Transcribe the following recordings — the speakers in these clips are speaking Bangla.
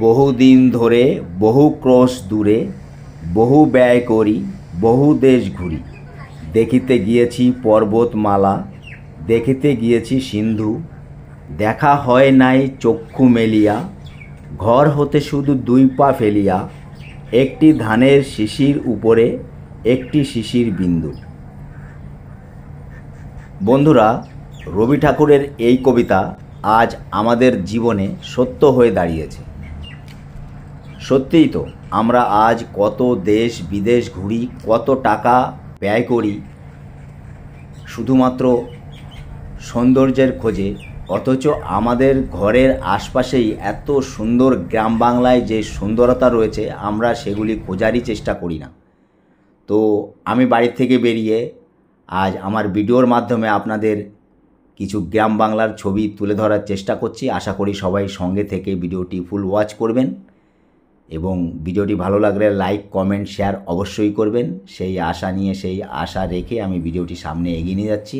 বহুদিন ধরে বহু ক্রোশ দূরে বহু ব্যয় করি বহু দেশ ঘুরি। দেখিতে গিয়েছি পর্বতমালা, দেখিতে গিয়েছি সিন্ধু। দেখা হয় নাই চক্ষু মেলিয়া, ঘর হতে শুধু 2 পা ফেলিয়া। একটি ধানের শিশির উপরে একটি শিশির বিন্দু। বন্ধুরা, রবি ঠাকুরের এই কবিতা আজ আমাদের জীবনে সত্য হয়ে দাঁড়িয়েছে। সত্যিই তো, আমরা আজ কত দেশ বিদেশ ঘুরি, কত টাকা ব্যয় করি শুধুমাত্র সৌন্দর্যের খোঁজে, অথচ আমাদের ঘরের আশপাশেই এত সুন্দর গ্রাম বাংলায় যে সুন্দরতা রয়েছে আমরা সেগুলি খোঁজারই চেষ্টা করি না। তো আমি বাড়ির থেকে বেরিয়ে আজ আমার ভিডিওর মাধ্যমে আপনাদের কিছু গ্রাম বাংলার ছবি তুলে ধরার চেষ্টা করছি। আশা করি সবাই সঙ্গে থেকে ভিডিওটি ফুল ওয়াচ করবেন এবং ভিডিওটি ভালো লাগলে লাইক কমেন্ট শেয়ার অবশ্যই করবেন। সেই আশা নিয়ে, সেই আশা রেখে আমি ভিডিওটি সামনে এগিয়ে নিয়ে যাচ্ছি।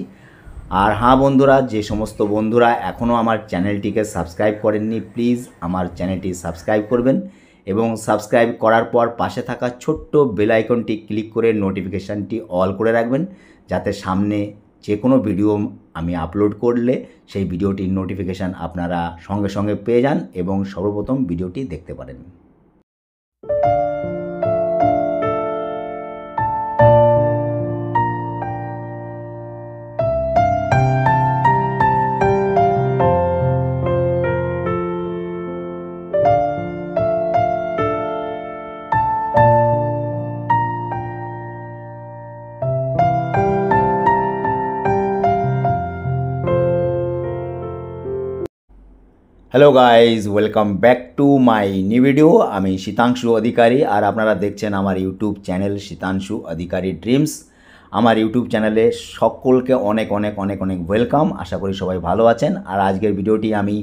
আর হ্যাঁ বন্ধুরা, যে সমস্ত বন্ধুরা এখনও আমার চ্যানেলটিকে সাবস্ক্রাইব করেননি, প্লিজ আমার চ্যানেলটি সাবস্ক্রাইব করবেন এবং সাবস্ক্রাইব করার পর পাশে থাকা ছোট্ট বেল আইকনটি ক্লিক করে নোটিফিকেশানটি অল করে রাখবেন, যাতে সামনে যে কোনো ভিডিও আমি আপলোড করলে সেই ভিডিওটির নোটিফিকেশান আপনারা সঙ্গে সঙ্গে পেয়ে যান এবং সর্বপ্রথম ভিডিওটি দেখতে পারেন। Hello guys, welcome back to my new video. আমি শীতাংশু অধিকারী আর আপনারা দেখছেন আমার ইউটিউব চ্যানেল শীতাংশু অধিকারী ড্রিমস। আমার ইউটিউব চ্যানেলে সকলকে অনেক অনেক অনেক অনেক ওয়েলকাম। আশা করি সবাই ভালো আছেন। আর আজকের ভিডিওটি আমি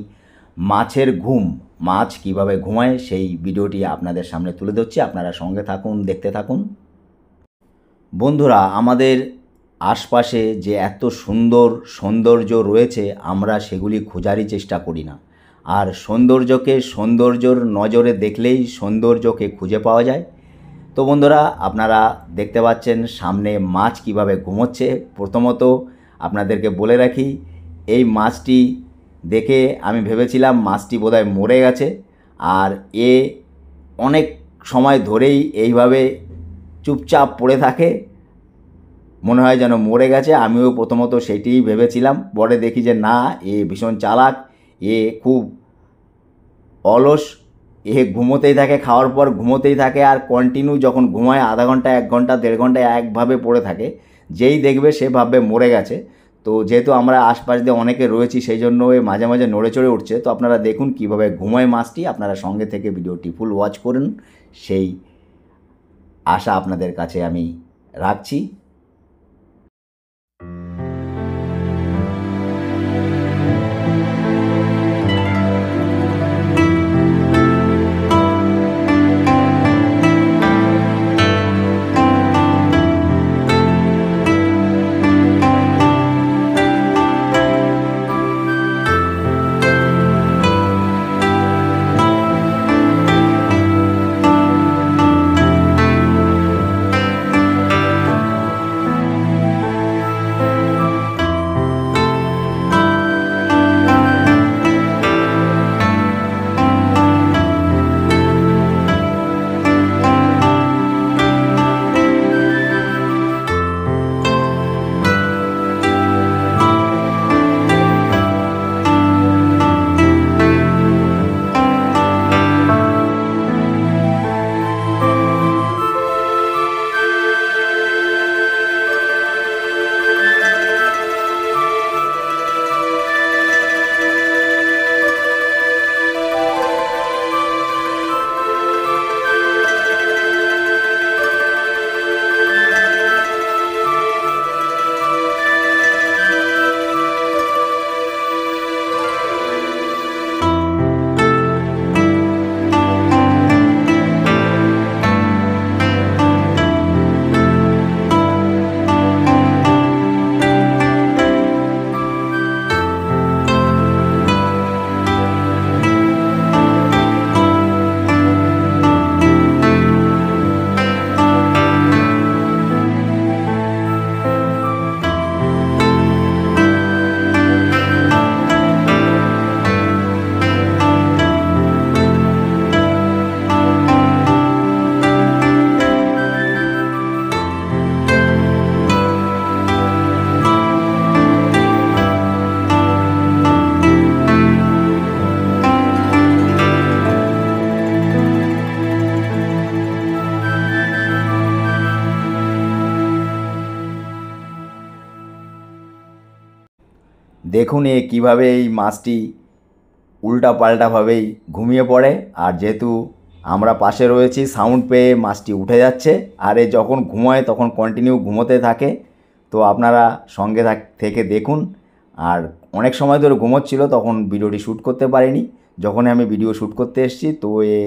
মাছের ঘুম, মাছ কিভাবে ঘুমায় সেই ভিডিওটি আপনাদের সামনে তুলে ধরছি। আপনারা সঙ্গে থাকুন, দেখতে থাকুন। বন্ধুরা, আমাদের আশপাশে যে এত সুন্দর সৌন্দর্য রয়েছে আমরা সেগুলি খোঁজারই চেষ্টা করি না। আর সৌন্দর্যকে সৌন্দর্যর নজরে দেখলেই সৌন্দর্যকে খুঁজে পাওয়া যায়। তো বন্ধুরা, আপনারা দেখতে পাচ্ছেন সামনে মাছ কিভাবে ঘুমোচ্ছে। প্রথমত আপনাদেরকে বলে রাখি, এই মাছটি দেখে আমি ভেবেছিলাম মাছটি বোধহয় মরে গেছে। আর এ অনেক সময় ধরেই এইভাবে চুপচাপ পড়ে থাকে, মনে হয় যেন মরে গেছে। আমিও প্রথমত সেটিই ভেবেছিলাম, পরে দেখি যে না, এ ভীষণ চালাক, এ খুব অলস, এ ঘুমোতেই থাকে, খাওয়ার পর ঘুমোতেই থাকে আর কন্টিনিউ যখন ঘুমায় আধা ঘন্টা 1 ঘন্টা 1.5 ঘন্টা একভাবে পড়ে থাকে। যেই দেখবে সে ভাববে মরে গেছে। তো যেহেতু আমরা আশপাশ দিয়ে অনেকে রয়েছি সেই জন্য এ মাঝে মাঝে নড়ে চড়ে উঠছে। তো আপনারা দেখুন কীভাবে ঘুমায় মাছটি। আপনারা সঙ্গে থেকে ভিডিওটি ফুল ওয়াচ করুন, সেই আশা আপনাদের কাছে আমি রাখছি। দেখুন এ কীভাবে এই মাছটি উল্টাপাল্টাভাবেই ঘুমিয়ে পড়ে। আর যেহেতু আমরা পাশে রয়েছি, সাউন্ড পেয়ে মাছটি উঠে যাচ্ছে, আর এ যখন ঘুমায় তখন কন্টিনিউ ঘুমোতে থাকে। তো আপনারা সঙ্গে থেকে দেখুন। আর অনেক সময় ধরে ঘুমোচ্ছিল, তখন ভিডিওটি শ্যুট করতে পারিনি। যখনই আমি ভিডিও শ্যুট করতে এসেছি তো এ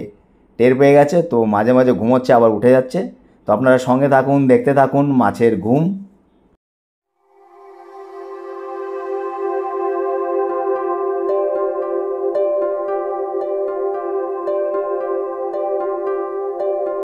টের পেয়ে গেছে, তো মাঝে মাঝে ঘুমোচ্ছে আবার উঠে যাচ্ছে। তো আপনারা সঙ্গে থাকুন, দেখতে থাকুন মাছের ঘুম।